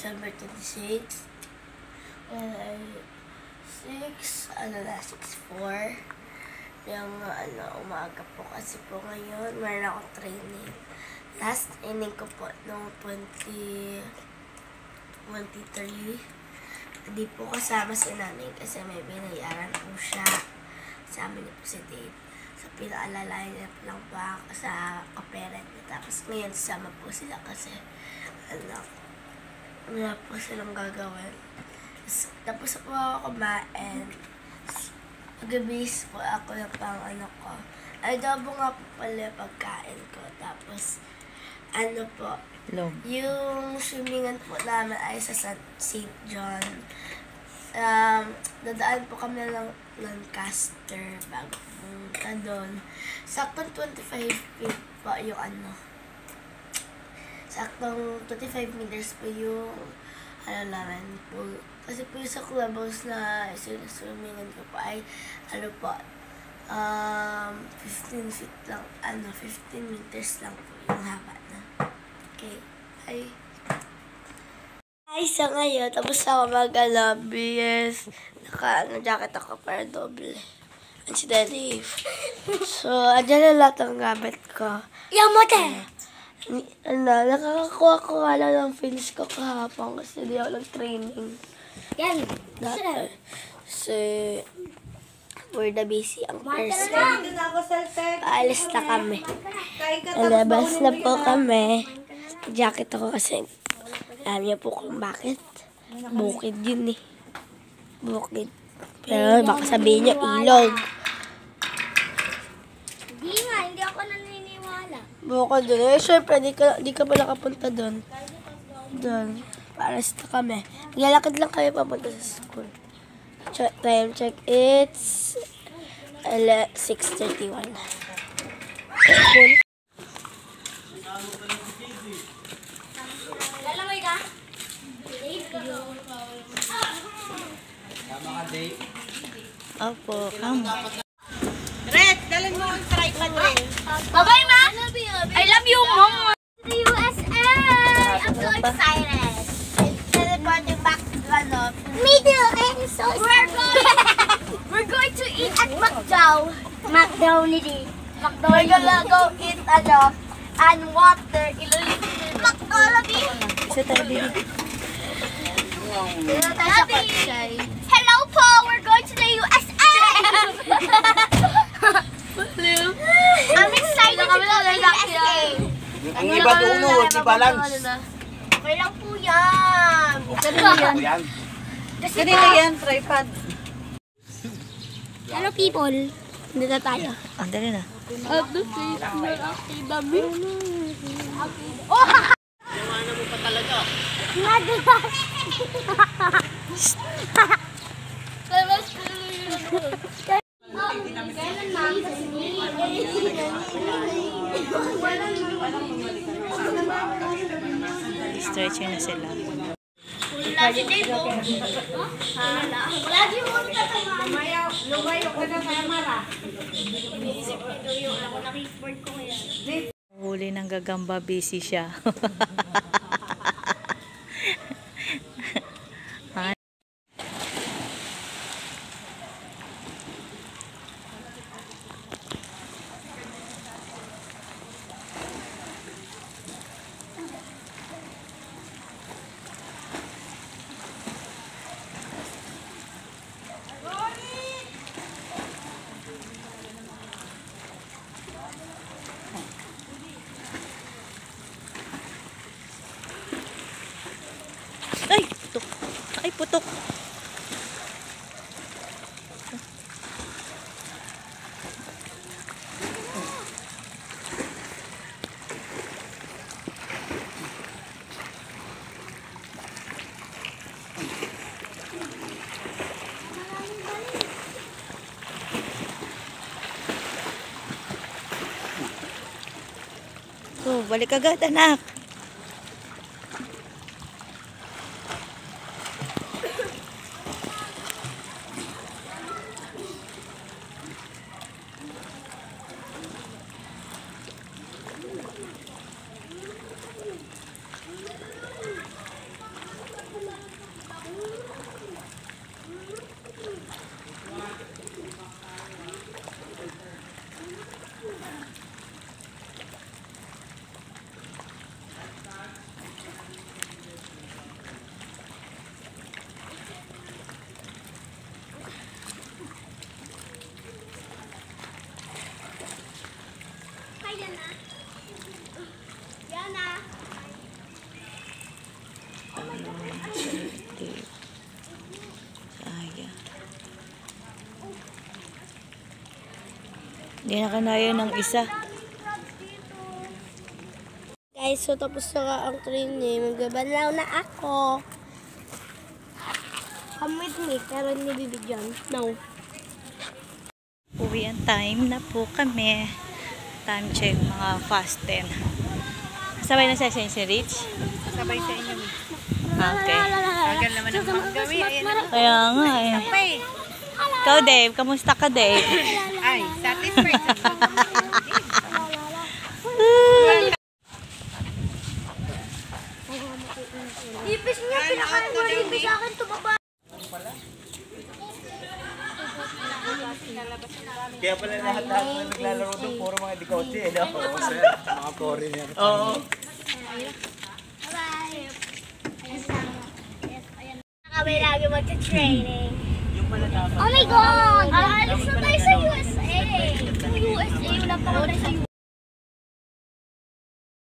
December 26. Ay 6:04. Yung umaga po kasi po ngayon, meron akong training. Last training ko po noong 2023. Hindi po kasama si nanay kasi may binayaran po siya. Kasama niya po si Dave. So, pinaalalayan niya po lang po ako sa kaparent niya. Tapos ngayon, sama po sila kasi wala po silang gagawin. Tapos po ako kumain. Mag-base po ako ng pang ko. Adobo nga po pala pagkain ko. Tapos, po, yung swimmingan po namin ay sa St. John. Dadaan po kami ng Lancaster bago pumunta doon. Saktong 25 feet po yung Saktong 25 meters po yung namin po. Kasi po yung sa clubhouse na swimmingan ko po ay 15 feet lang, 15 meters lang po yung haba na. Okay. So ngayon, tapos ako mag-BS. Naka-jacket ako para doble. And si Daddy. So, andyan na lahat ng gamit ko. Yamote! Nakakakuha ko nga lang ng finish ko kahapon kasi di ako nag-training. Yan. Kasi, we're the busy ang person. Paalis na kami. Alabas na po kami. Jacket ako kasi alam niyo po kung bakit. Bukid yun eh. Bukid. Pero baka sabihin niyo ilog. Hindi nga, hindi ako naniniwala. Bukid dun. Eh, syempre, di ka pa nakapunta dun. Dun. Paalis na kami. Naglalakad lang kami papunta sa school. Time check, it's 6:31. Lalamay ka? Tama ka, Dave. Opo, kamo. Red, dalhin mo ang tripod mo. Bye-bye, Ma! I love you, Mom! To the USA! I'm so excited! Teleporting back to Me too! I'm so excited! We're going to eat at McDo. McDonald's. We're gonna go eat, and water, McDonald's. Isa tayo, baby. Dito tayo sa Patsay. Hello po! We're going to the USA! I'm excited to go to the USA. Ang iba tuno, di balance. Okay lang po yan. Ako yan. Kanina yan, tripod. Hello people. Hindi na tayo. Dali na. At the place where I dami. Iwanan mo pa talaga. Nadulas. Stretching na sila. Lagi dito. Lagi mo Lumayo ka na kaya Mara. Huli ng gagamba, busy siya. Ay, putok. Ay, putok. So, balik agad, anak. Hindi na kanaya ng isa. Guys, so tapos na ang training. Magbabalaw na ako. Come with me, pero hindi bibigyan. No. Uwi ang time na po kami. Time check, mga fast 10. Sabay na sa si Rich? Sabay sa inyo. Okay. Tagal naman ang mga gawin. Kaya nga eh. Ikaw Dave, kamusta ka Dave? Ay, satisfied. Ipis niya, pinakain mo rin sa akin tumaba. Kaya pala lahat na naglalaro doon, puro mga dikotse. Oo, sir. Mga foreigner. Oo. Bye. Kami lagi mag-training. Oh my God! Alis na tayo sa USA! Sa USA, wala pa ako tayo sa USA.